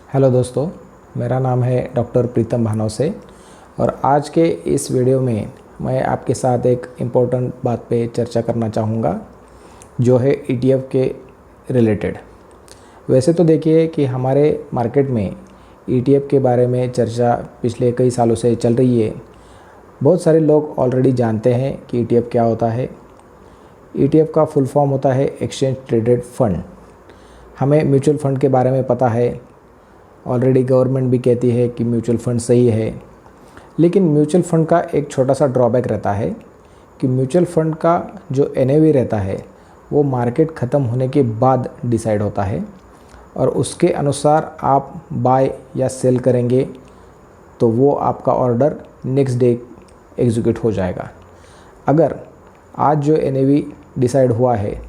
Hello दोस्तों, मेरा नाम है डॉक्टर प्रीतम भानोसे और आज के इस वीडियो में मैं आपके साथ एक इम्पोर्टेंट बात पे चर्चा करना चाहूँगा जो है ETF के रिलेटेड। वैसे तो देखिए कि हमारे मार्केट में ETF के बारे में चर्चा पिछले कई सालों से चल रही है। बहुत सारे लोग ऑलरेडी जानते हैं कि ETF क्या होता है। ETF का फुल फॉर्म होता है एक्सचेंज ट्रेडेड फंड। हमें म्यूचुअल फंड के बारे में पता है, ऑलरेडी गवर्नमेंट भी कहती है कि म्यूचुअल फंड सही है, लेकिन म्यूचुअल फंड का एक छोटा सा ड्रॉबैक रहता है कि म्यूचुअल फंड का जो NAV रहता है वो मार्केट ख़त्म होने के बाद डिसाइड होता है और उसके अनुसार आप बाय या सेल करेंगे तो वो आपका ऑर्डर नेक्स्ट डे एग्जीक्यूट हो जाएगा। अगर आज जो NAV डिसाइड हुआ है,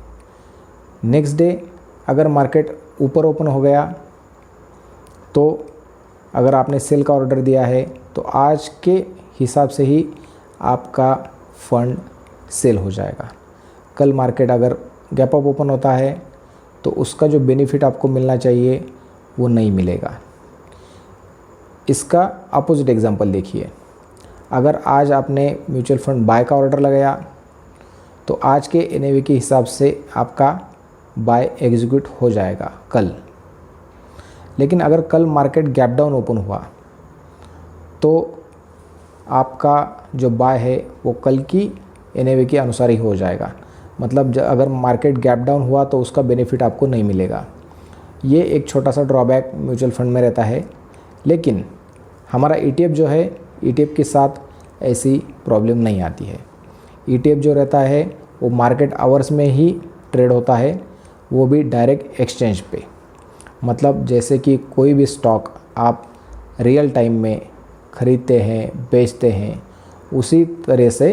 नेक्स्ट डे अगर मार्केट ऊपर ओपन हो गया तो अगर आपने सेल का ऑर्डर दिया है तो आज के हिसाब से ही आपका फंड सेल हो जाएगा। कल मार्केट अगर गैप अप ओपन होता है तो उसका जो बेनिफिट आपको मिलना चाहिए वो नहीं मिलेगा। इसका अपोजिट एग्जांपल देखिए, अगर आज आपने म्यूचुअल फंड बाय का ऑर्डर लगाया तो आज के NAV के हिसाब से आपका बाय एग्जीक्यूट हो जाएगा कल। लेकिन अगर कल मार्केट गैप डाउन ओपन हुआ तो आपका जो बाय है वो कल की NAV के अनुसार ही हो जाएगा। मतलब अगर मार्केट गैप डाउन हुआ तो उसका बेनिफिट आपको नहीं मिलेगा। ये एक छोटा सा ड्रॉबैक म्यूचुअल फंड में रहता है। लेकिन हमारा ETF जो है, ETF के साथ ऐसी प्रॉब्लम नहीं आती है। ETF जो रहता है वो मार्केट आवर्स में ही ट्रेड होता है, वो भी डायरेक्ट एक्सचेंज पे। मतलब जैसे कि कोई भी स्टॉक आप रियल टाइम में ख़रीदते हैं, बेचते हैं, उसी तरह से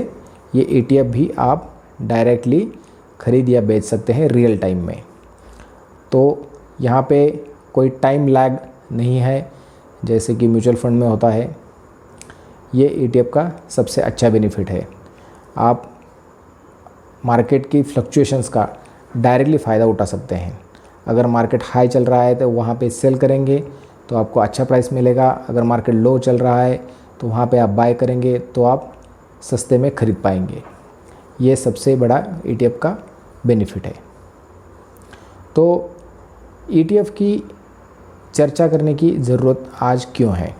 ये ETF भी आप डायरेक्टली ख़रीद या बेच सकते हैं रियल टाइम में। तो यहाँ पे कोई टाइम लैग नहीं है जैसे कि म्यूचुअल फंड में होता है। ये ETF का सबसे अच्छा बेनिफिट है। आप मार्केट की फ्लक्चुएशंस का डायरेक्टली फ़ायदा उठा सकते हैं। अगर मार्केट हाई चल रहा है तो वहाँ पे सेल करेंगे तो आपको अच्छा प्राइस मिलेगा। अगर मार्केट लो चल रहा है तो वहाँ पे आप बाय करेंगे तो आप सस्ते में ख़रीद पाएंगे। ये सबसे बड़ा ETF का बेनिफिट है। तो ETF की चर्चा करने की ज़रूरत आज क्यों है?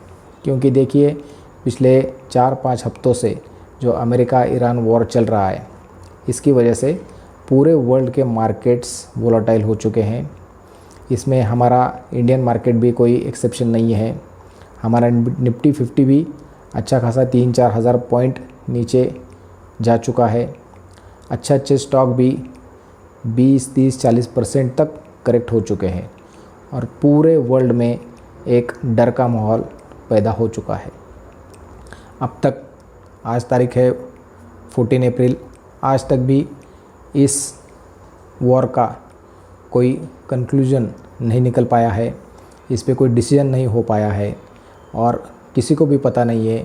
क्योंकि देखिए पिछले 4-5 हफ्तों से जो अमेरिका ईरान वॉर चल रहा है, इसकी वजह से पूरे वर्ल्ड के मार्केट्स वोलेटाइल हो चुके हैं। इसमें हमारा इंडियन मार्केट भी कोई एक्सेप्शन नहीं है। हमारा निफ्टी 50 भी अच्छा खासा 3-4 हज़ार पॉइंट नीचे जा चुका है। अच्छे स्टॉक भी 20-30-40% तक करेक्ट हो चुके हैं और पूरे वर्ल्ड में एक डर का माहौल पैदा हो चुका है। अब तक आज तारीख है 14 अप्रैल, आज तक भी इस वॉर का कोई कंक्लूजन नहीं निकल पाया है, इस पे कोई डिसीजन नहीं हो पाया है और किसी को भी पता नहीं है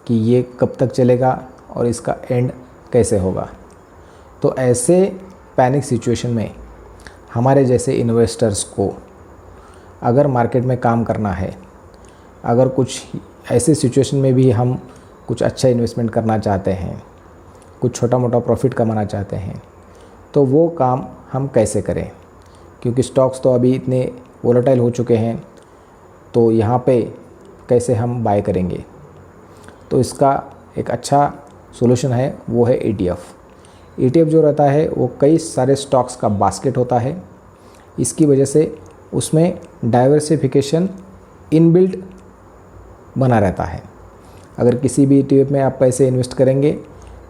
कि ये कब तक चलेगा और इसका एंड कैसे होगा। तो ऐसे पैनिक सिचुएशन में हमारे जैसे इन्वेस्टर्स को अगर मार्केट में काम करना है, अगर कुछ ऐसे सिचुएशन में भी हम कुछ अच्छा इन्वेस्टमेंट करना चाहते हैं, कुछ छोटा मोटा प्रॉफिट कमाना चाहते हैं, तो वो काम हम कैसे करें? क्योंकि स्टॉक्स तो अभी इतने वोलेटाइल हो चुके हैं, तो यहाँ पे कैसे हम बाय करेंगे? तो इसका एक अच्छा सॉल्यूशन है, वो है ETF जो रहता है वो कई सारे स्टॉक्स का बास्केट होता है। इसकी वजह से उसमें डाइवर्सिफिकेशन इनबिल्ट बना रहता है। अगर किसी भी ETF में आप पैसे इन्वेस्ट करेंगे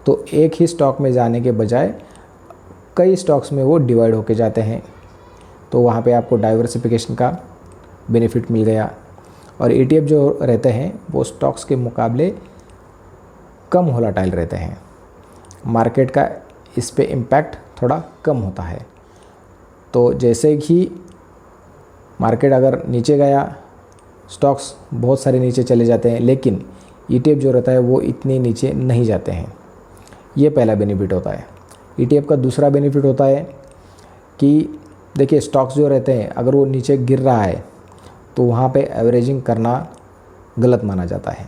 तो एक ही स्टॉक में जाने के बजाय कई स्टॉक्स में वो डिवाइड होके जाते हैं, तो वहाँ पे आपको डाइवर्सिफिकेशन का बेनिफिट मिल गया। और ETF जो रहते हैं वो स्टॉक्स के मुकाबले कम वोलेटाइल रहते हैं, मार्केट का इस पे इम्पैक्ट थोड़ा कम होता है। तो जैसे ही मार्केट अगर नीचे गया, स्टॉक्स बहुत सारे नीचे चले जाते हैं, लेकिन ETF जो रहता है वो इतने नीचे नहीं जाते हैं। ये पहला बेनिफिट होता है। ETF का दूसरा बेनिफिट होता है कि देखिए स्टॉक्स जो रहते हैं अगर वो नीचे गिर रहा है तो वहाँ पे एवरेजिंग करना गलत माना जाता है।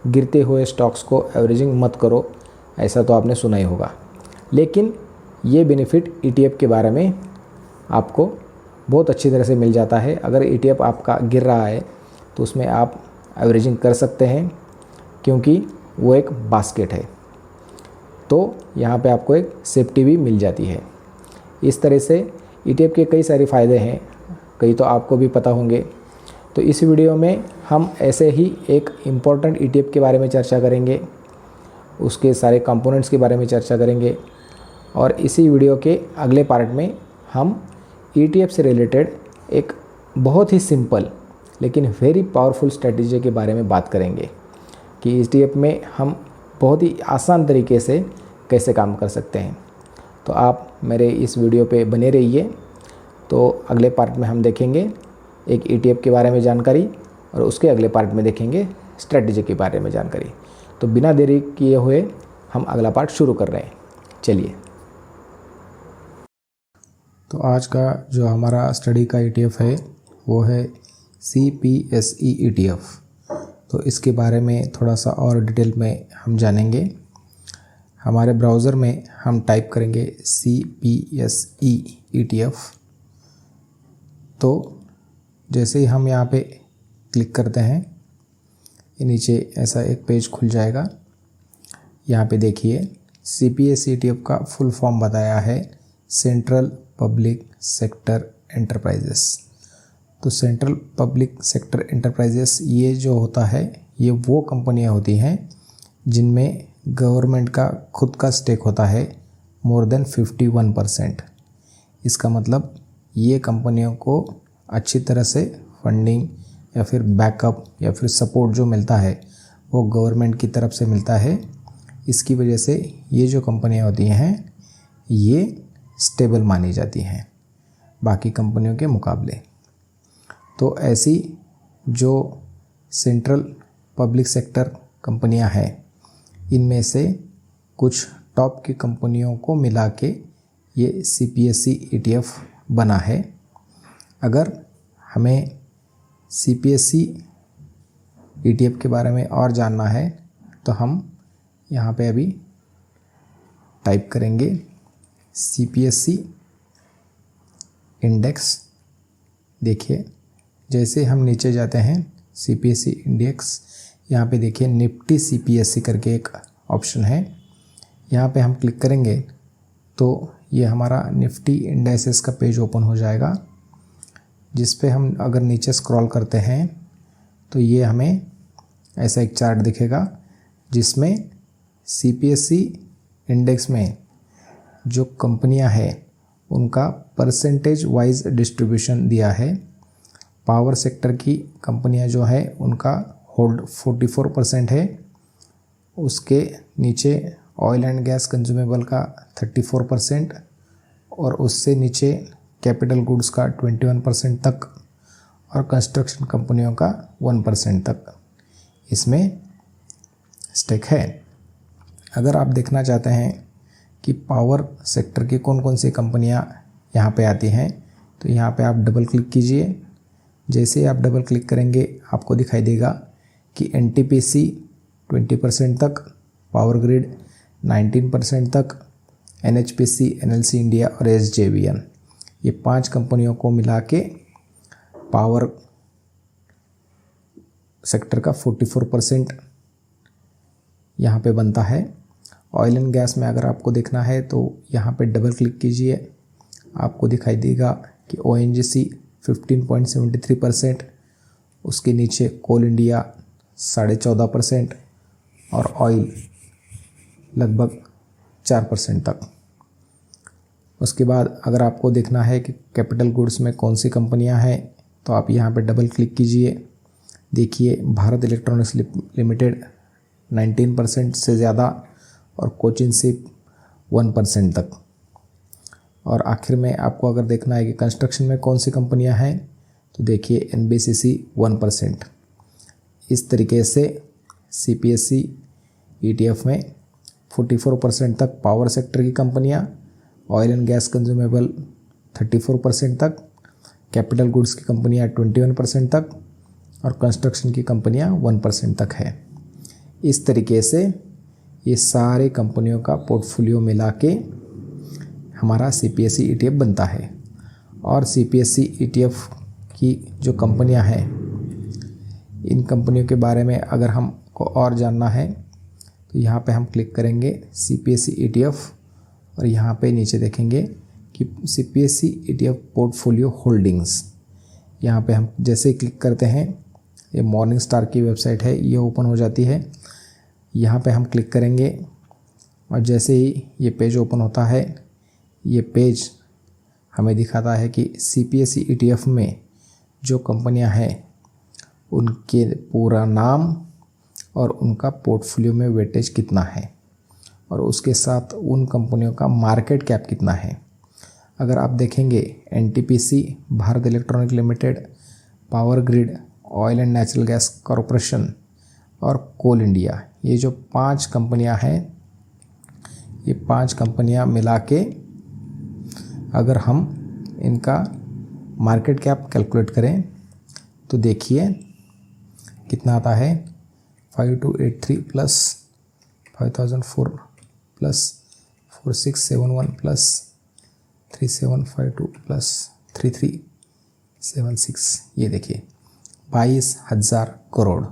गिरते हुए स्टॉक्स को एवरेजिंग मत करो, ऐसा तो आपने सुना ही होगा। लेकिन ये बेनिफिट ETF के बारे में आपको बहुत अच्छी तरह से मिल जाता है। अगर ETF आपका गिर रहा है तो उसमें आप एवरेजिंग कर सकते हैं, क्योंकि वो एक बास्केट है, तो यहाँ पे आपको एक सेफ्टी भी मिल जाती है। इस तरह से ETF के कई सारे फ़ायदे हैं, कई तो आपको भी पता होंगे। तो इस वीडियो में हम ऐसे ही एक इम्पॉर्टेंट ETF के बारे में चर्चा करेंगे, उसके सारे कंपोनेंट्स के बारे में चर्चा करेंगे, और इसी वीडियो के अगले पार्ट में हम ETF से रिलेटेड एक बहुत ही सिंपल लेकिन वेरी पावरफुल स्ट्रेटजी के बारे में बात करेंगे कि ETF में हम बहुत ही आसान तरीके से कैसे काम कर सकते हैं। तो आप मेरे इस वीडियो पे बने रहिए। तो अगले पार्ट में हम देखेंगे एक ETF के बारे में जानकारी, और उसके अगले पार्ट में देखेंगे स्ट्रेटजी के बारे में जानकारी। तो बिना देरी किए हुए हम अगला पार्ट शुरू कर रहे हैं, चलिए। तो आज का जो हमारा स्टडी का ETF है वो है CPSE ETF। तो इसके बारे में थोड़ा सा और डिटेल में हम जानेंगे। हमारे ब्राउज़र में हम टाइप करेंगे CPSE ETF। तो जैसे ही हम यहाँ पे क्लिक करते हैं, ये नीचे ऐसा एक पेज खुल जाएगा। यहाँ पे देखिए CPSE ETF का फुल फॉर्म बताया है सेंट्रल पब्लिक सेक्टर एंटरप्राइजेस। तो सेंट्रल पब्लिक सेक्टर एंटरप्राइजेस ये जो होता है, ये वो कंपनियां होती हैं जिनमें गवर्नमेंट का खुद का स्टेक होता है मोर देन 51%। इसका मतलब ये कंपनियों को अच्छी तरह से फंडिंग या फिर बैकअप या फिर सपोर्ट जो मिलता है वो गवर्नमेंट की तरफ से मिलता है। इसकी वजह से ये जो कंपनियां होती हैं ये स्टेबल मानी जाती हैं बाकी कंपनियों के मुकाबले। तो ऐसी जो सेंट्रल पब्लिक सेक्टर कंपनियां हैं, इनमें से कुछ टॉप की कंपनियों को मिला के ये CPSE ETF बना है। अगर हमें CPSE ETF के बारे में और जानना है तो हम यहाँ पे अभी टाइप करेंगे CPSE इंडेक्स। देखिए जैसे हम नीचे जाते हैं CPSE इंडेक्स, यहाँ पे देखिए निफ्टी CPSE करके एक ऑप्शन है। यहाँ पे हम क्लिक करेंगे तो ये हमारा निफ्टी इंडेक्सेस का पेज ओपन हो जाएगा, जिस पे हम अगर नीचे स्क्रॉल करते हैं तो ये हमें ऐसा एक चार्ट दिखेगा जिसमें CPSE इंडेक्स में जो कंपनियां हैं उनका परसेंटेज वाइज डिस्ट्रीब्यूशन दिया है। पावर सेक्टर की कंपनियां जो है उनका होल्ड 44% है। उसके नीचे ऑयल एंड गैस कंज्यूमेबल का 34% और उससे नीचे कैपिटल गुड्स का 21% तक और कंस्ट्रक्शन कंपनियों का 1% तक इसमें स्टेक है। अगर आप देखना चाहते हैं कि पावर सेक्टर की कौन कौन सी कंपनियां यहाँ पे आती हैं तो यहाँ पे आप डबल क्लिक कीजिए। जैसे ही आप डबल क्लिक करेंगे आपको दिखाई देगा कि NTPC 20% तक, पावर ग्रिड 19% तक, NHPC, NLC इंडिया और SJVN, ये 5 कंपनियों को मिला के पावर सेक्टर का 44% यहाँ पे बनता है। ऑयल एंड गैस में अगर आपको देखना है तो यहाँ पे डबल क्लिक कीजिए, आपको दिखाई देगा कि ONGC 15.73%, उसके नीचे कोल इंडिया 14.5% और ऑयल लगभग 4% तक। उसके बाद अगर आपको देखना है कि कैपिटल गुड्स में कौन सी कंपनियां हैं तो आप यहाँ पे डबल क्लिक कीजिए। देखिए भारत इलेक्ट्रॉनिक्स लिमिटेड 19% से ज़्यादा और कोचिन सिप 1% तक। और आखिर में आपको अगर देखना है कि कंस्ट्रक्शन में कौन सी कंपनियां हैं तो देखिए NBCC 1%। इस तरीके से CPSE ETF में 44% तक पावर सेक्टर की कंपनियां, ऑयल एंड गैस कंज्यूमेबल 34% तक, कैपिटल गुड्स की कंपनियां 21% तक और कंस्ट्रक्शन की कंपनियां 1% तक है। इस तरीके से ये सारे कंपनियों का पोर्टफोलियो मिला के हमारा CPSE ETF बनता है। और CPSE ETF की जो कंपनियां हैं, इन कंपनियों के बारे में अगर हमको और जानना है तो यहाँ पे हम क्लिक करेंगे CPSE ETF और यहाँ पे नीचे देखेंगे कि CPSE ETF पोर्टफोलियो होल्डिंग्स। यहाँ पे हम जैसे ही क्लिक करते हैं, ये मॉर्निंग स्टार की वेबसाइट है, ये ओपन हो जाती है। यहाँ पे हम क्लिक करेंगे और जैसे ही ये पेज ओपन होता है, ये पेज हमें दिखाता है कि CPSE ETF में जो कंपनियां हैं उनके पूरा नाम और उनका पोर्टफोलियो में वेटेज कितना है और उसके साथ उन कंपनियों का मार्केट कैप कितना है। अगर आप देखेंगे NTPC, Bharat electronic limited, power grid, oil and natural gas corporation और कोल इंडिया, ये जो 5 कंपनियां हैं, ये 5 कंपनियां मिला के अगर हम इनका मार्केट कैप कैलकुलेट करें तो देखिए कितना आता है, 5283 प्लस 5004 प्लस 4671 प्लस 3752 प्लस 3376। ये देखिए 22,000 करोड़।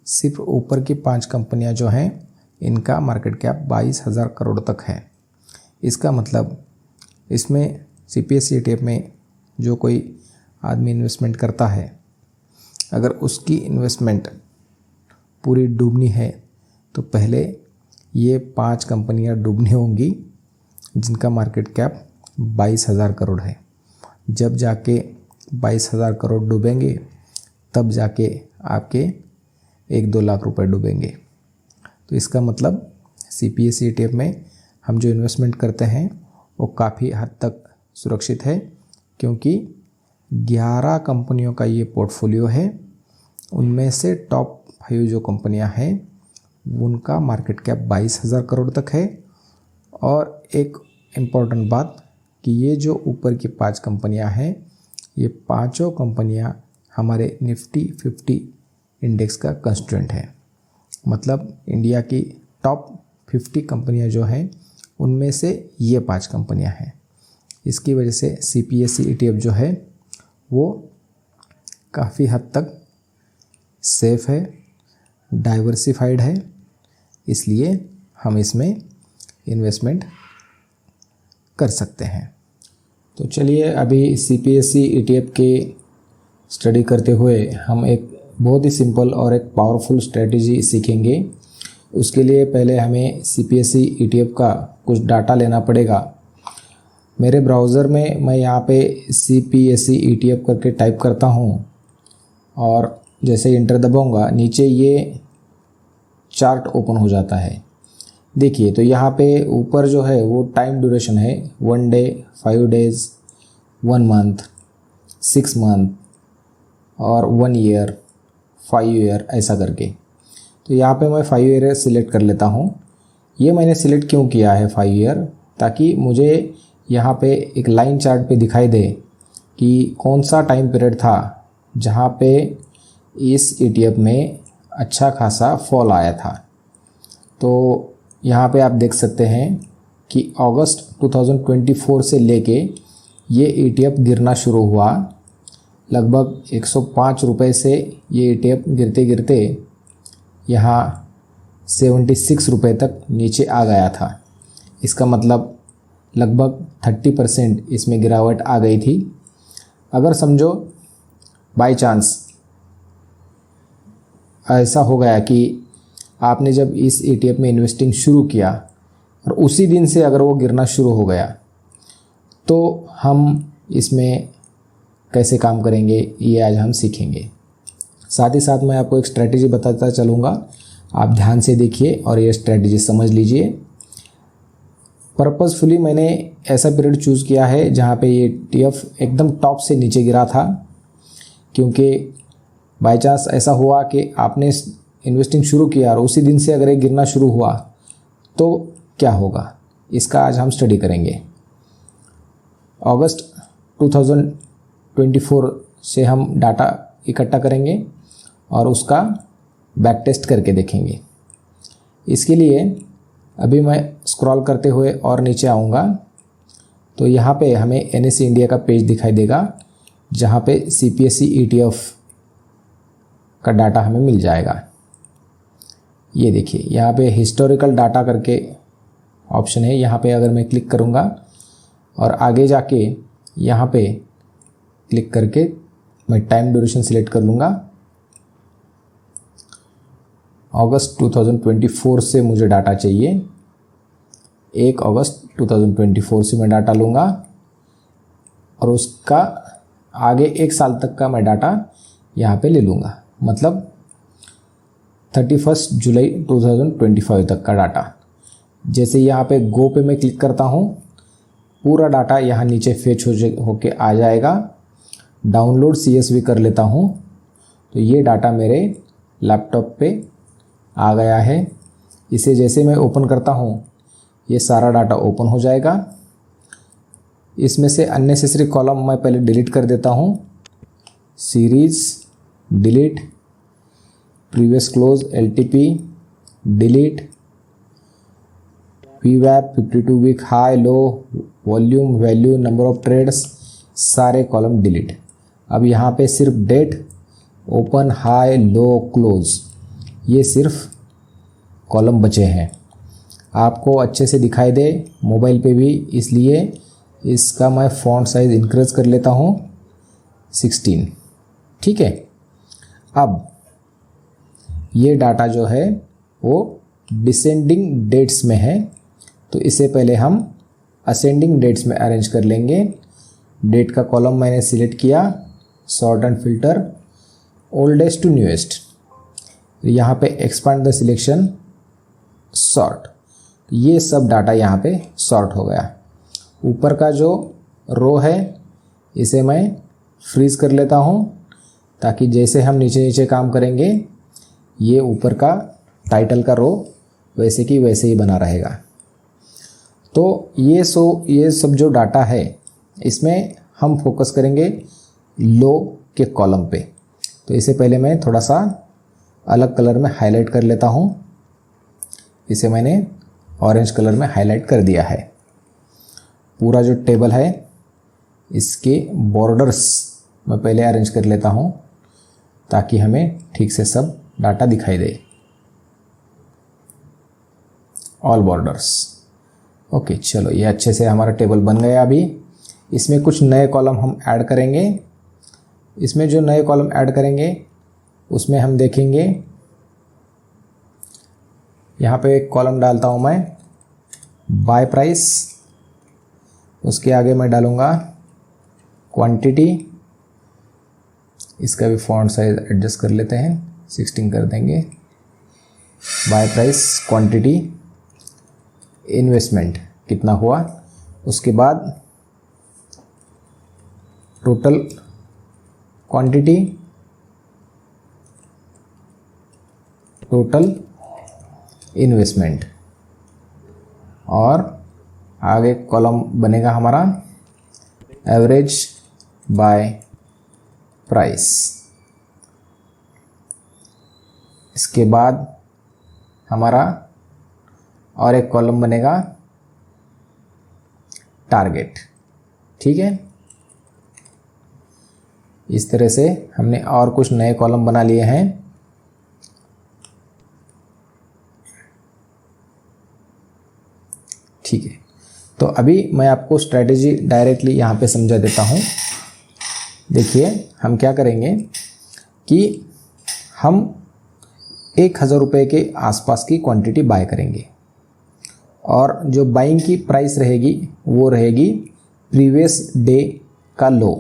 सिर्फ ऊपर की 5 कंपनियां जो हैं इनका मार्केट कैप 22,000 करोड़ तक है। इसका मतलब इसमें CPSE ETF में जो कोई आदमी इन्वेस्टमेंट करता है, अगर उसकी इन्वेस्टमेंट पूरी डूबनी है तो पहले ये 5 कंपनियां डूबनी होंगी जिनका मार्केट कैप 22,000 करोड़ है। जब जाके 22,000 करोड़ डूबेंगे तब जाके आपके 1-2 लाख रुपए डूबेंगे। तो इसका मतलब CPSE ETF में हम जो इन्वेस्टमेंट करते हैं वो काफ़ी हद तक सुरक्षित है, क्योंकि 11 कंपनियों का ये पोर्टफोलियो है। उनमें से टॉप 5 जो कंपनियां हैं उनका मार्केट कैप 22,000 करोड़ तक है। और एक इम्पॉर्टेंट बात कि ये जो ऊपर की 5 कंपनियां हैं, ये पांचों कंपनियां हमारे निफ्टी 50 इंडेक्स का कंस्टिट्यूएंट है। मतलब इंडिया की टॉप 50 कंपनियां जो हैं उनमें से ये 5 कंपनियां हैं। इसकी वजह से CPSE ETF जो है वो काफ़ी हद तक सेफ है, डाइवर्सिफाइड है, इसलिए हम इसमें इन्वेस्टमेंट कर सकते हैं। तो चलिए अभी CPSE ETF के स्टडी करते हुए हम एक बहुत ही सिंपल और एक पावरफुल स्ट्रेटजी सीखेंगे। उसके लिए पहले हमें CPSE ETF का कुछ डाटा लेना पड़ेगा। मेरे ब्राउज़र में मैं यहाँ पे CPSE ETF करके टाइप करता हूँ और जैसे इंटर दबाऊँगा नीचे ये चार्ट ओपन हो जाता है। देखिए तो यहाँ पे ऊपर जो है वो टाइम ड्यूरेशन है 1 डे, 5 डेज़, 1 मंथ, 6 मंथ और 1 ईयर, 5 ईयर ऐसा करके। तो यहाँ पे मैं 5 ईयर सिलेक्ट कर लेता हूँ। ये मैंने सिलेक्ट क्यों किया है 5 ईयर, ताकि मुझे यहाँ पे एक लाइन चार्ट पे दिखाई दे कि कौन सा टाइम पीरियड था जहाँ पे इस ETF में अच्छा खासा फॉल आया था। तो यहाँ पे आप देख सकते हैं कि अगस्त 2024 से लेके ये ETF गिरना शुरू हुआ। लगभग 105 रुपये से ये ETF गिरते गिरते यहाँ 76 रुपये तक नीचे आ गया था। इसका मतलब लगभग 30% इसमें गिरावट आ गई थी। अगर समझो बाय चांस ऐसा हो गया कि आपने जब इस ETF में इन्वेस्टिंग शुरू किया और उसी दिन से अगर वो गिरना शुरू हो गया, तो हम इसमें कैसे काम करेंगे ये आज हम सीखेंगे। साथ ही साथ मैं आपको एक स्ट्रैटेजी बताता चलूँगा, आप ध्यान से देखिए और ये स्ट्रैटेजी समझ लीजिए। पर्पसफुली मैंने ऐसा पीरियड चूज़ किया है जहाँ पे ये ETF एकदम टॉप से नीचे गिरा था, क्योंकि बाय चांस ऐसा हुआ कि आपने इन्वेस्टिंग शुरू किया और उसी दिन से अगर ये गिरना शुरू हुआ तो क्या होगा, इसका आज हम स्टडी करेंगे। अगस्त 2024 से हम डाटा इकट्ठा करेंगे और उसका बैक टेस्ट करके देखेंगे। इसके लिए अभी मैं स्क्रॉल करते हुए और नीचे आऊँगा तो यहाँ पे हमें NSE इंडिया का पेज दिखाई देगा, जहाँ पे CPSE ETF का डाटा हमें मिल जाएगा। ये देखिए यहाँ पे हिस्टोरिकल डाटा करके ऑप्शन है, यहाँ पे अगर मैं क्लिक करूँगा और आगे जाके यहाँ पे क्लिक करके मैं टाइम ड्यूरेशन सिलेक्ट कर लूँगा। अगस्त 2024 से मुझे डाटा चाहिए, 1 अगस्त 2024 से मैं डाटा लूँगा और उसका आगे 1 साल तक का मैं डाटा यहाँ पे ले लूँगा, मतलब 31 जुलाई 2025 तक का डाटा। जैसे यहाँ पे गो पे मैं क्लिक करता हूँ, पूरा डाटा यहाँ नीचे फेच होके आ जाएगा। डाउनलोड CSV कर लेता हूँ तो ये डाटा मेरे लैपटॉप पे आ गया है। इसे जैसे मैं ओपन करता हूँ ये सारा डाटा ओपन हो जाएगा। इसमें से अननेसेसरी कॉलम मैं पहले डिलीट कर देता हूँ। Series delete, previous close LTP delete, VWAP 52 week high low, volume, value, number of trades, सारे कॉलम डिलीट। अब यहाँ पे सिर्फ date, open, high, low, close, ये सिर्फ कॉलम बचे हैं। आपको अच्छे से दिखाई दे मोबाइल पे भी, इसलिए इसका मैं फ़ॉन्ट साइज़ इंक्रीज कर लेता हूँ 16। ठीक है, अब ये डाटा जो है वो डिसेंडिंग डेट्स में है, तो इसे पहले हम असेंडिंग डेट्स में अरेंज कर लेंगे। डेट का कॉलम मैंने सिलेक्ट किया, sort and filter, oldest to newest. यहाँ पे एक्सपांड द सिलेक्शन, सॉर्ट, ये सब डाटा यहाँ पे सॉर्ट हो गया। ऊपर का जो रो है इसे मैं फ्रीज कर लेता हूँ, ताकि जैसे हम नीचे नीचे काम करेंगे ये ऊपर का टाइटल का रो वैसे की वैसे ही बना रहेगा। तो ये सब जो डाटा है इसमें हम फोकस करेंगे लो के कॉलम पे। तो इसे पहले मैं थोड़ा सा अलग कलर में हाईलाइट कर लेता हूँ। इसे मैंने ऑरेंज कलर में हाईलाइट कर दिया है। पूरा जो टेबल है इसके बॉर्डर्स मैं पहले अरेंज कर लेता हूँ, ताकि हमें ठीक से सब डाटा दिखाई दे। All borders, okay. चलो ये अच्छे से हमारा टेबल बन गया। अभी इसमें कुछ नए कॉलम हम ऐड करेंगे। इसमें जो नए कॉलम ऐड करेंगे उसमें हम देखेंगे, यहाँ पे एक कॉलम डालता हूँ मैं बाय प्राइस, उसके आगे मैं डालूँगा क्वांटिटी। इसका भी फॉन्ट साइज एडजस्ट कर लेते हैं, 16 कर देंगे। बाय प्राइस, क्वांटिटी, इन्वेस्टमेंट कितना हुआ, उसके बाद टोटल क्वांटिटी, टोटल इन्वेस्टमेंट, और आगे कॉलम बनेगा हमारा एवरेज बाय प्राइस। इसके बाद हमारा और एक कॉलम बनेगा टारगेट। ठीक है, इस तरह से हमने और कुछ नए कॉलम बना लिए हैं। ठीक है, तो अभी मैं आपको स्ट्रैटेजी डायरेक्टली यहाँ पे समझा देता हूँ। देखिए हम क्या करेंगे कि हम 1000 रुपये के आसपास की क्वांटिटी बाय करेंगे, और जो बाइंग की प्राइस रहेगी वो रहेगी प्रीवियस डे का लो।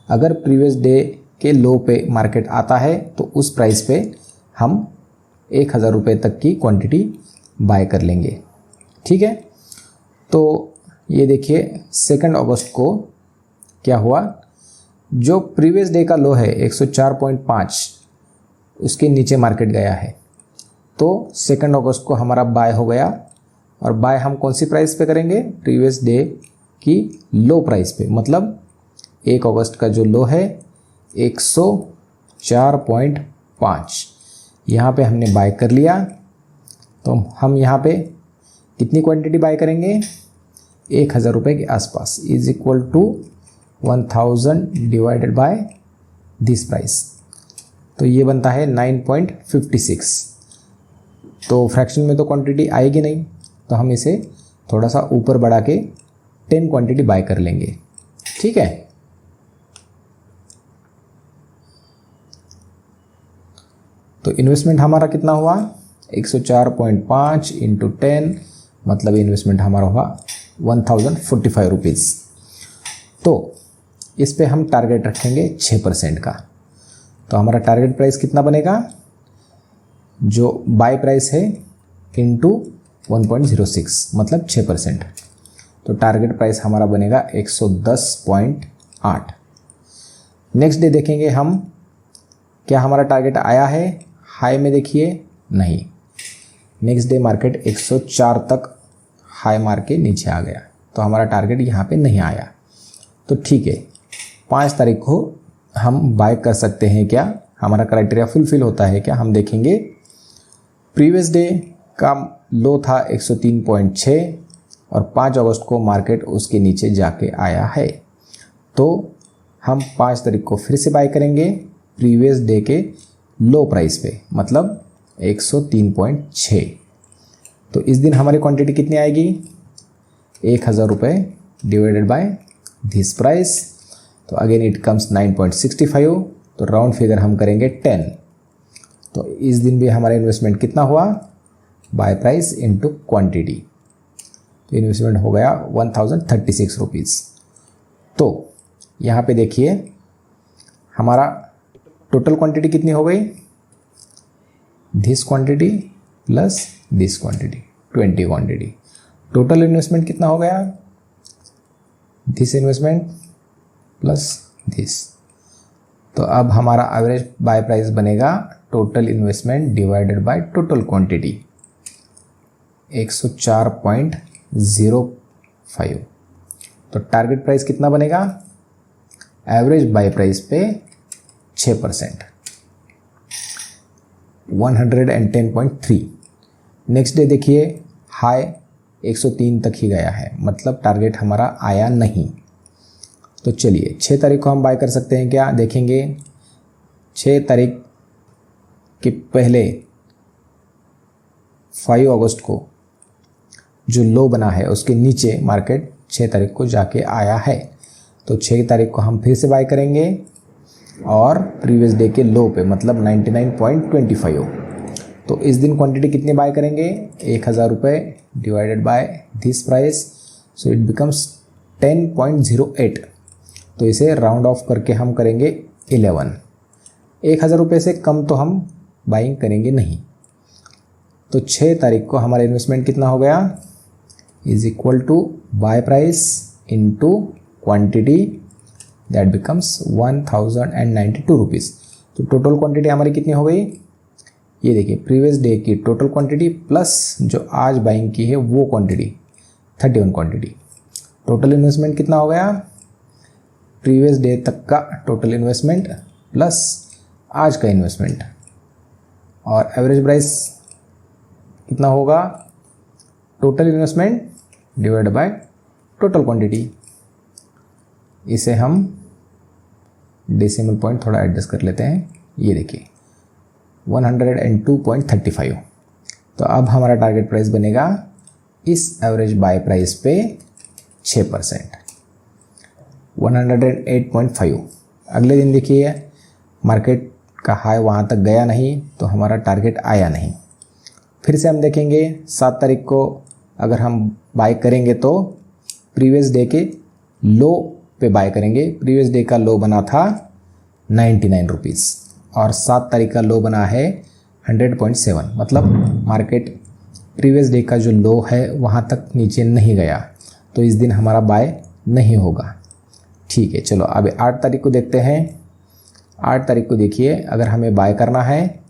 अगर प्रीवियस डे के लो पे मार्केट आता है तो उस प्राइस पे हम 1000 रुपये तक की क्वांटिटी बाय कर लेंगे। ठीक है, तो ये देखिए 2 अगस्त को क्या हुआ, जो प्रीवियस डे का लो है 104.5, उसके नीचे मार्केट गया है। तो 2 अगस्त को हमारा बाय हो गया, और बाय हम कौन सी प्राइस पे करेंगे, प्रीवियस डे की लो प्राइस पे, मतलब 1 अगस्त का जो लो है 104.5, यहाँ पे हमने बाय कर लिया। तो हम यहाँ पे कितनी क्वांटिटी बाय करेंगे? 1000 रुपये के आसपास, is equal to 1000 divided by this price, तो ये बनता है 9.56। तो फ्रैक्शन में तो क्वांटिटी आएगी नहीं, तो हम इसे थोड़ा सा ऊपर बढ़ा के 10 क्वांटिटी बाय कर लेंगे। ठीक है, तो इन्वेस्टमेंट हमारा कितना हुआ? 104.5 इंटू 10, मतलब इन्वेस्टमेंट हमारा हुआ 1045 रुपीज़। तो इस पे हम टारगेट रखेंगे 6% का। तो हमारा टारगेट प्राइस कितना बनेगा? जो बाय प्राइस है इंटू 1.06, मतलब 6%। तो टारगेट प्राइस हमारा बनेगा 110.8। नेक्स्ट डे देखेंगे हम, क्या हमारा टारगेट आया है? हाई में देखिए नहीं, नेक्स्ट डे मार्केट 104 तक हाई मार के नीचे आ गया, तो हमारा टारगेट यहाँ पे नहीं आया। तो ठीक है, 5 तारीख को हम बाय कर सकते हैं क्या? हमारा क्राइटेरिया फुलफिल होता है क्या? हम देखेंगे प्रीवियस डे का लो था 103.6 और 5 अगस्त को मार्केट उसके नीचे जाके आया है, तो हम 5 तारीख को फिर से बाय करेंगे प्रीवियस डे के लो प्राइस पे, मतलब 103.6। तो इस दिन हमारी क्वांटिटी कितनी आएगी? 1000 रुपये डिवाइडेड बाय दिस प्राइस, तो अगेन इट कम्स 9.65। तो राउंड फिगर हम करेंगे 10। तो इस दिन भी हमारा इन्वेस्टमेंट कितना हुआ? बाय प्राइस इनटू क्वांटिटी, तो इन्वेस्टमेंट हो गया 1036 रुपीज़। तो यहाँ पे देखिए हमारा टोटल क्वांटिटी कितनी हो गई? This quantity plus this quantity, 20 quantity. Total investment कितना हो गया? This investment plus this. तो अब हमारा एवरेज बाय प्राइस बनेगा total investment divided by total quantity, 104.05। तो टारगेट प्राइस कितना बनेगा? एवरेज बाय प्राइस पे 6%, 110.3। नेक्स्ट डे देखिए हाई 103 तक ही गया है, मतलब टारगेट हमारा आया नहीं। तो चलिए 6 तारीख को हम बाय कर सकते हैं क्या? देखेंगे 6 तारीख के पहले 5 अगस्त को जो लो बना है उसके नीचे मार्केट 6 तारीख को जाके आया है, तो 6 तारीख को हम फिर से बाय करेंगे और प्रीवियस डे के लो पे, मतलब 99.25। तो इस दिन क्वांटिटी कितनी बाय करेंगे? 1000 रुपये divided by this price, so it becomes 10.08। तो इसे राउंड ऑफ करके हम करेंगे 11। 1000 रुपये से कम तो हम बाइंग करेंगे नहीं। तो 6 तारीख को हमारा इन्वेस्टमेंट कितना हो गया? Is equal to buy price into quantity, that becomes 1092 rupees. तो टोटल क्वांटिटी हमारी कितनी हो गई? ये देखिए प्रीवियस डे की टोटल क्वांटिटी प्लस जो आज बाइंग की है वो क्वांटिटी, 31 क्वांटिटी। टोटल इन्वेस्टमेंट कितना हो गया? प्रीवियस डे तक का टोटल इन्वेस्टमेंट प्लस आज का इन्वेस्टमेंट, और एवरेज प्राइस कितना होगा? Total investment divide by total quantity. इसे हम डेसिमल पॉइंट थोड़ा एडजस्ट कर लेते हैं, ये देखिए 102.35। तो अब हमारा टारगेट प्राइस बनेगा इस एवरेज बाय प्राइस पे 6%, 108.5। अगले दिन देखिए मार्केट का हाई वहाँ तक गया नहीं, तो हमारा टारगेट आया नहीं। फिर से हम देखेंगे 7 तारीख को अगर हम बाय करेंगे तो प्रीवियस डे के लो पे बाय करेंगे। प्रीवियस डे का लो बना था 99 रुपीज़ और 7 तारीख का लो बना है 100.7, मतलब मार्केट प्रीवियस डे का जो लो है वहाँ तक नीचे नहीं गया, तो इस दिन हमारा बाय नहीं होगा। ठीक है, चलो अब 8 तारीख को देखते हैं। 8 तारीख को देखिए अगर हमें बाय करना है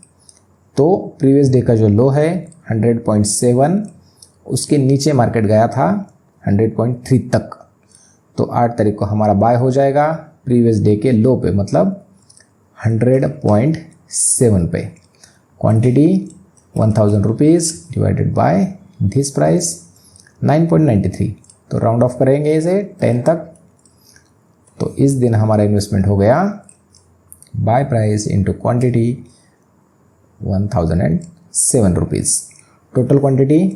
तो प्रीवियस डे का जो लो है 100.7, उसके नीचे मार्केट गया था 100.3 तक, तो 8 तारीख को हमारा बाय हो जाएगा प्रीवियस डे के लो पे, मतलब 100.7 पे। Quantity 1000 rupees divided by this price 9.93, तो राउंड ऑफ करेंगे इसे 10 तक। तो इस दिन हमारा इन्वेस्टमेंट हो गया buy price into quantity 1007 rupees. Total quantity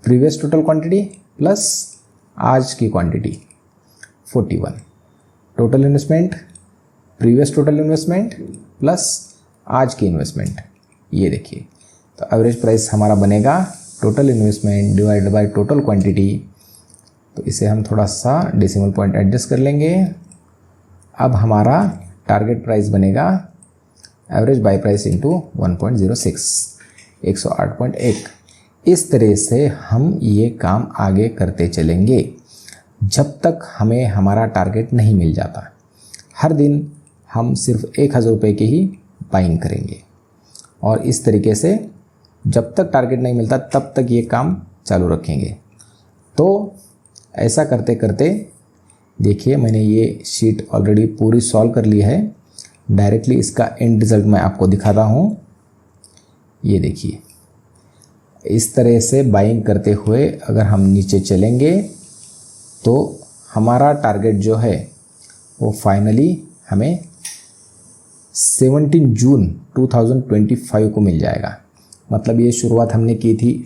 previous total quantity plus आज की quantity 41। Total investment previous total investment plus आज की इन्वेस्टमेंट, ये देखिए। तो एवरेज प्राइस हमारा बनेगा total investment divided by total quantity. तो इसे हम थोड़ा सा डेसिमल पॉइंट एडजस्ट कर लेंगे। अब हमारा टारगेट प्राइस बनेगा एवरेज बाय प्राइस इंटू 1.06, 108.1। इस तरह से हम ये काम आगे करते चलेंगे जब तक हमें हमारा टारगेट नहीं मिल जाता। हर दिन हम सिर्फ 1000 रुपये की ही बाइंग करेंगे और इस तरीके से जब तक टारगेट नहीं मिलता तब तक ये काम चालू रखेंगे। तो ऐसा करते करते देखिए, मैंने ये शीट ऑलरेडी पूरी सॉल्व कर ली है। डायरेक्टली इसका एंड रिज़ल्ट मैं आपको दिखाता हूँ। ये देखिए, इस तरह से बाइंग करते हुए अगर हम नीचे चलेंगे तो हमारा टारगेट जो है वो फाइनली हमें 17 जून 2025 को मिल जाएगा। मतलब ये शुरुआत हमने की थी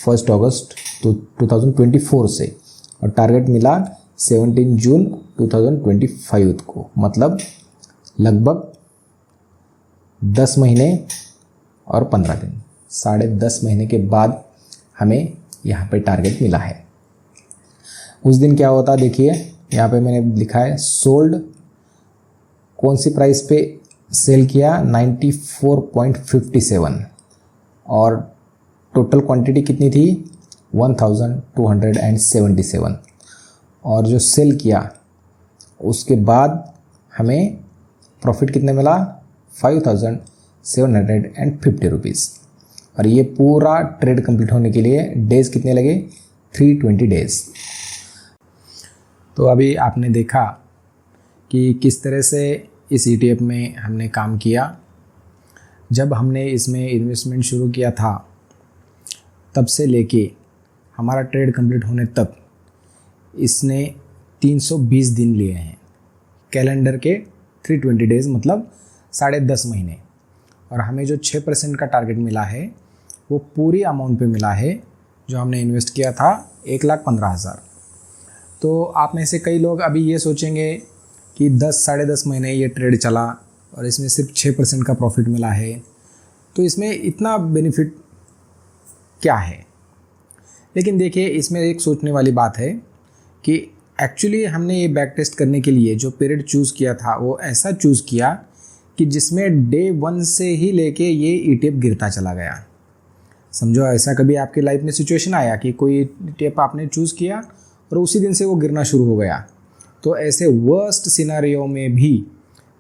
1 अगस्त 2024 से और टारगेट मिला 17 जून 2025 को। मतलब लगभग 10 महीने और 15 दिन, 10.5 महीने के बाद हमें यहाँ पे टारगेट मिला है। उस दिन क्या होता देखिए, यहाँ पे मैंने लिखा है सोल्ड, कौन सी प्राइस पे सेल किया 94.57 और टोटल क्वांटिटी कितनी थी 1277 और जो सेल किया उसके बाद हमें प्रॉफिट कितने मिला 5750 रुपीज़। और ये पूरा ट्रेड कंप्लीट होने के लिए डेज़ कितने लगे 320 डेज़। तो अभी आपने देखा कि किस तरह से इस ETF में हमने काम किया। जब हमने इसमें इन्वेस्टमेंट शुरू किया था तब से लेके हमारा ट्रेड कंप्लीट होने तक इसने 320 दिन लिए हैं, कैलेंडर के 320 डेज़, मतलब 10.5 महीने। और हमें जो 6% का टारगेट मिला है वो पूरी अमाउंट पे मिला है जो हमने इन्वेस्ट किया था 1,15,000। तो आप में से कई लोग अभी ये सोचेंगे कि 10-10.5 महीने ये ट्रेड चला और इसमें सिर्फ 6% का प्रॉफिट मिला है, तो इसमें इतना बेनिफिट क्या है। लेकिन देखिए, इसमें एक सोचने वाली बात है कि एक्चुअली हमने ये बैक टेस्ट करने के लिए जो पीरियड चूज़ किया था वो ऐसा चूज़ किया कि जिसमें डे 1 से ही लेके ये ETF गिरता चला गया। समझो, ऐसा कभी आपकी लाइफ में सिचुएशन आया कि कोई ETF आपने चूज़ किया और उसी दिन से वो गिरना शुरू हो गया। तो ऐसे वर्स्ट सिनेरियो में भी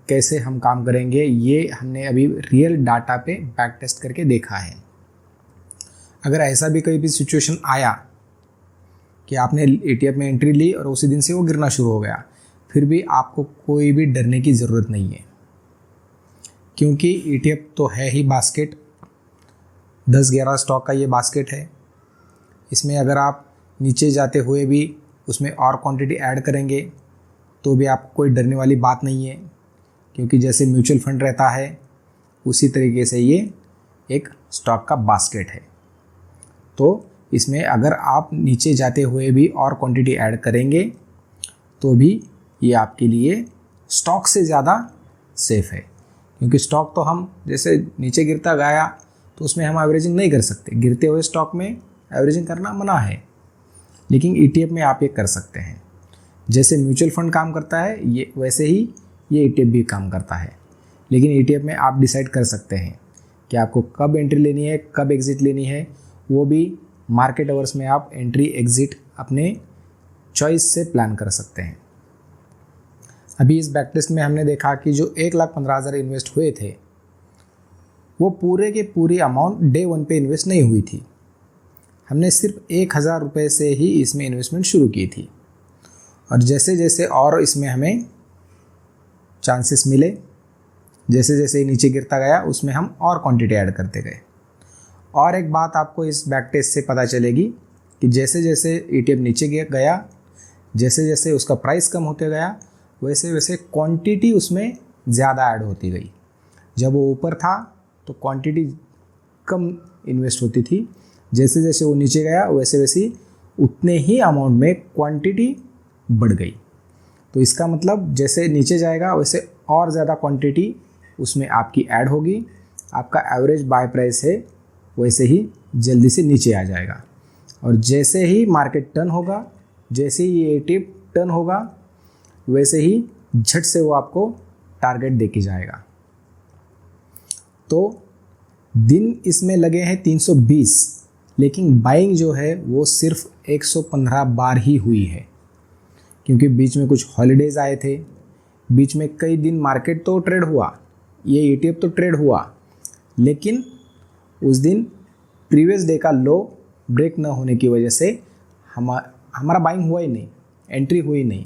कैसे हम काम करेंगे, ये हमने अभी रियल डाटा पे बैक टेस्ट करके देखा है। अगर ऐसा भी कोई भी सिचुएशन आया कि आपने ETF में एंट्री ली और उसी दिन से वो गिरना शुरू हो गया, फिर भी आपको कोई भी डरने की ज़रूरत नहीं है, क्योंकि ETF तो है ही बास्केट, 10-11 स्टॉक का ये बास्केट है। इसमें अगर आप नीचे जाते हुए भी उसमें और क्वांटिटी ऐड करेंगे तो भी आपको कोई डरने वाली बात नहीं है, क्योंकि जैसे म्यूचुअल फंड रहता है उसी तरीके से ये एक स्टॉक का बास्केट है। तो इसमें अगर आप नीचे जाते हुए भी और क्वांटिटी ऐड करेंगे तो भी ये आपके लिए स्टॉक से ज़्यादा सेफ़ है, क्योंकि स्टॉक तो हम जैसे नीचे गिरता गया तो उसमें हम एवरेजिंग नहीं कर सकते, गिरते हुए स्टॉक में एवरेजिंग करना मना है। लेकिन ETF में आप ये कर सकते हैं। जैसे म्यूचुअल फंड काम करता है ये वैसे ही ये ETF भी काम करता है। लेकिन ETF में आप डिसाइड कर सकते हैं कि आपको कब एंट्री लेनी है, कब एग्ज़िट लेनी है। वो भी मार्केट आवर्स में आप एंट्री एग्ज़िट अपने चॉइस से प्लान कर सकते हैं। अभी इस बैक टेस्ट में हमने देखा कि जो 1,15,000 इन्वेस्ट हुए थे वो पूरे के पूरी अमाउंट डे 1 पे इन्वेस्ट नहीं हुई थी। हमने सिर्फ 1,000 रुपये से ही इसमें इन्वेस्टमेंट शुरू की थी और जैसे जैसे और इसमें हमें चांसेस मिले, जैसे जैसे नीचे गिरता गया उसमें हम और क्वांटिटी ऐड करते गए। और एक बात आपको इस बैक टेस्ट से पता चलेगी कि जैसे जैसे ETF नीचे गया, जैसे जैसे उसका प्राइस कम होते गया, वैसे वैसे क्वांटिटी उसमें ज़्यादा ऐड होती गई। जब वो ऊपर था तो क्वांटिटी कम इन्वेस्ट होती थी, जैसे जैसे वो नीचे गया वैसे वैसे उतने ही अमाउंट में क्वांटिटी बढ़ गई। तो इसका मतलब जैसे नीचे जाएगा वैसे और ज़्यादा क्वांटिटी उसमें आपकी ऐड होगी, आपका एवरेज बाय प्राइस है वैसे ही जल्दी से नीचे आ जाएगा। और जैसे ही मार्केट टर्न होगा, जैसे ही ये ETF टर्न होगा, वैसे ही झट से वो आपको टारगेट दे के जाएगा। तो दिन इसमें लगे हैं 320, लेकिन बाइंग जो है वो सिर्फ 115 बार ही हुई है, क्योंकि बीच में कुछ हॉलीडेज़ आए थे, बीच में कई दिन मार्केट तो ट्रेड हुआ, ये ETF तो ट्रेड हुआ, लेकिन उस दिन प्रीवियस डे का लो ब्रेक न होने की वजह से हमारा बाइंग हुआ ही नहीं, एंट्री हुई नहीं।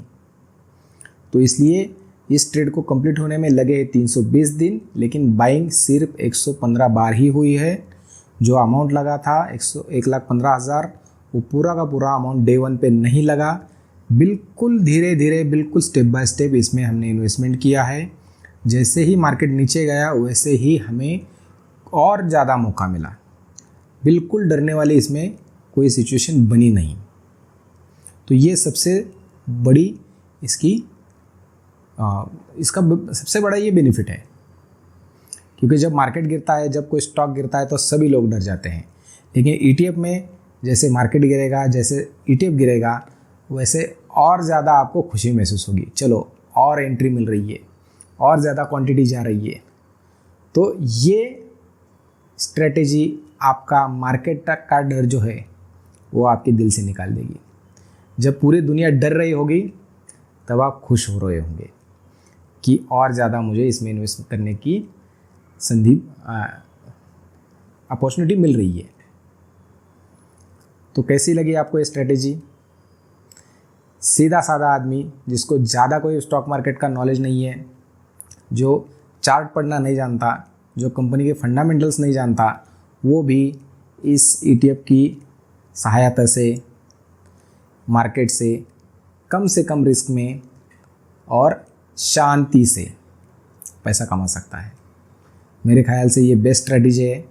तो इसलिए इस ट्रेड को कंप्लीट होने में लगे 320 दिन, लेकिन बाइंग सिर्फ 115 बार ही हुई है। जो अमाउंट लगा था 1,15,000, वो पूरा का पूरा अमाउंट डे 1 पे नहीं लगा, बिल्कुल धीरे धीरे, बिल्कुल स्टेप बाय स्टेप इसमें हमने इन्वेस्टमेंट किया है। जैसे ही मार्केट नीचे गया वैसे ही हमें और ज़्यादा मौका मिला, बिल्कुल डरने वाली इसमें कोई सिचुएशन बनी नहीं। तो ये सबसे बड़ी इसका सबसे बड़ा ये बेनिफिट है, क्योंकि जब मार्केट गिरता है, जब कोई स्टॉक गिरता है तो सभी लोग डर जाते हैं, लेकिन ETF में जैसे मार्केट गिरेगा, जैसे ETF गिरेगा, वैसे और ज़्यादा आपको खुशी महसूस होगी, चलो और एंट्री मिल रही है, और ज़्यादा क्वांटिटी जा रही है। तो ये स्ट्रेटेजी आपका मार्केट तक का डर जो है वो आपके दिल से निकाल देगी। जब पूरी दुनिया डर रही होगी तब आप खुश हो रहे होंगे कि और ज़्यादा मुझे इसमें इन्वेस्ट करने की अपॉर्चुनिटी मिल रही है। तो कैसी लगी आपको ये स्ट्रेटेजी? सीधा साधा आदमी जिसको ज़्यादा कोई स्टॉक मार्केट का नॉलेज नहीं है, जो चार्ट पढ़ना नहीं जानता, जो कंपनी के फंडामेंटल्स नहीं जानता, वो भी इस ETF की सहायता से मार्केट से कम रिस्क में और शांति से पैसा कमा सकता है। मेरे ख्याल से ये बेस्ट स्ट्रेटजी है।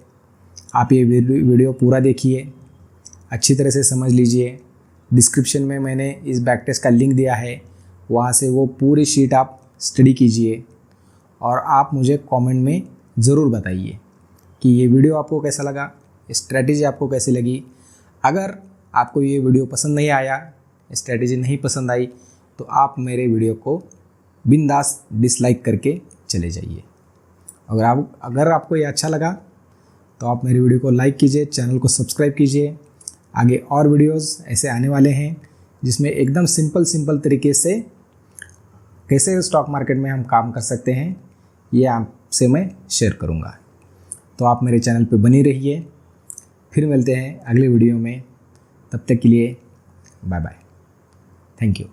आप ये वीडियो पूरा देखिए, अच्छी तरह से समझ लीजिए। डिस्क्रिप्शन में मैंने इस बैक टेस्ट का लिंक दिया है, वहाँ से वो पूरी शीट आप स्टडी कीजिए और आप मुझे कमेंट में ज़रूर बताइए कि ये वीडियो आपको कैसा लगा, स्ट्रेटजी आपको कैसी लगी। अगर आपको ये वीडियो पसंद नहीं आया, स्ट्रेटजी नहीं पसंद आई, तो आप मेरे वीडियो को बिंदास डिसलाइक करके चले जाइए। अगर आपको ये अच्छा लगा तो आप मेरी वीडियो को लाइक कीजिए, चैनल को सब्सक्राइब कीजिए। आगे और वीडियोस ऐसे आने वाले हैं जिसमें एकदम सिंपल तरीके से कैसे स्टॉक मार्केट में हम काम कर सकते हैं, ये आपसे मैं शेयर करूँगा। तो आप मेरे चैनल पे बनी रहिए। फिर मिलते हैं अगले वीडियो में, तब तक के लिए बाय बाय, थैंक यू।